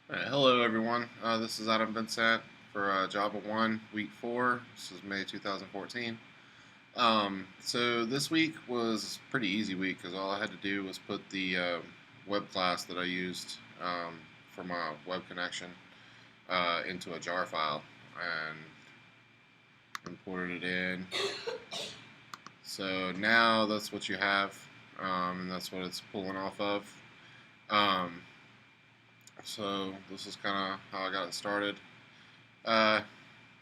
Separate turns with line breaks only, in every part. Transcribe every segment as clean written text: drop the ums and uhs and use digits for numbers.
Alright, hello everyone. This is Adam Vincent for Java1 Week 4. This is May 2014. So this week was a pretty easy week because all I had to do was put the web class that I used for my web connection into a jar file and imported it in. So now that's what you have, and that's what it's pulling off of. So this is kind of how I got it started.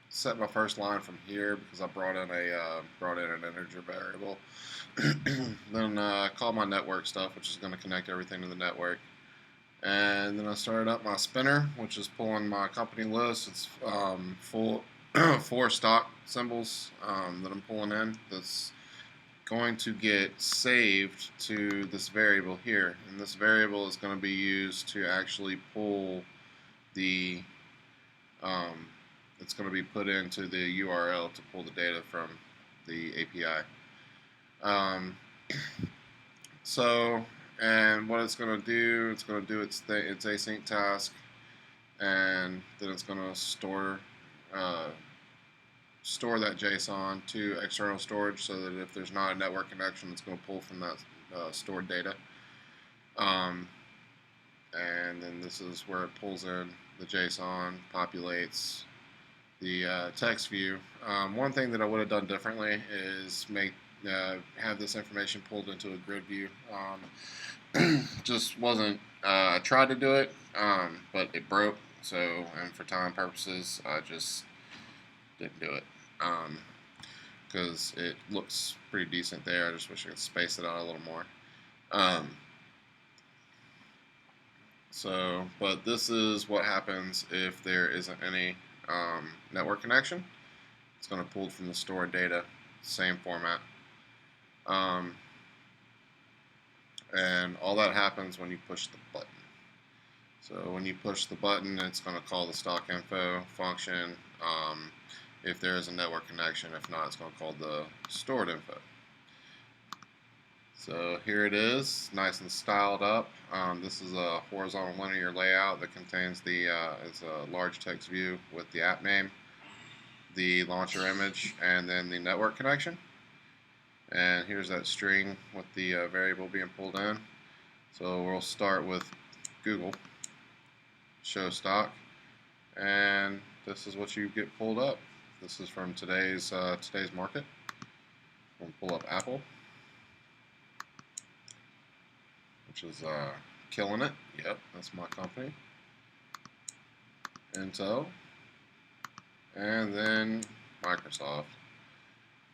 Set my first line from here because I brought in an integer variable. Then called my network stuff, which is going to connect everything to the network. And then I started up my spinner, which is pulling my company list. It's full 4 stock symbols that I'm pulling in. That's going to get saved to this variable here, and this variable is going to be used to actually pull the it's going to be put into the URL to pull the data from the API. And what it's going to do, it's going to do its async task, and then it's going to store that JSON to external storage so that if there's not a network connection, it's going to pull from that stored data. And then this is where it pulls in the JSON, populates the text view. One thing that I would have done differently is have this information pulled into a grid view. Just wasn't, I tried to do it, but it broke, so, and for time purposes, I just didn't do it. Because it looks pretty decent there. I just wish I could space it out a little more. But this is what happens if there isn't any network connection. It's going to pull from the stored data, same format. And all that happens when you push the button. So when you push the button, it's going to call the stock info function. If there is a network connection. If not, it's going to call the stored info. So here it is, nice and styled up. This is a horizontal linear layout that contains it's a large text view with the app name, the launcher image, and then the network connection. And here's that string with the variable being pulled in. So we'll start with Google, show stock, and this is what you get pulled up. This is from today's market. We'll pull up Apple, which is killing it. Yep, that's my company. Intel, and then Microsoft.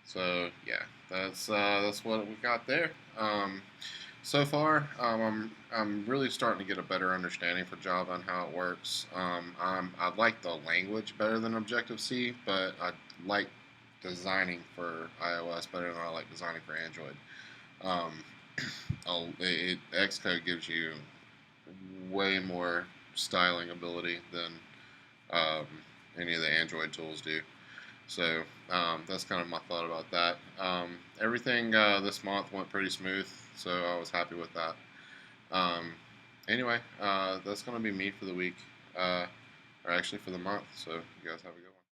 So yeah, that's what we got there. So far, I'm really starting to get a better understanding for Java and how it works. I like the language better than Objective-C, but I like designing for iOS better than I like designing for Android. Xcode gives you way more styling ability than any of the Android tools do. So that's kind of my thought about that. Everything this month went pretty smooth, so I was happy with that. Anyway, that's going to be me for the week, or actually for the month, so you guys have a good one.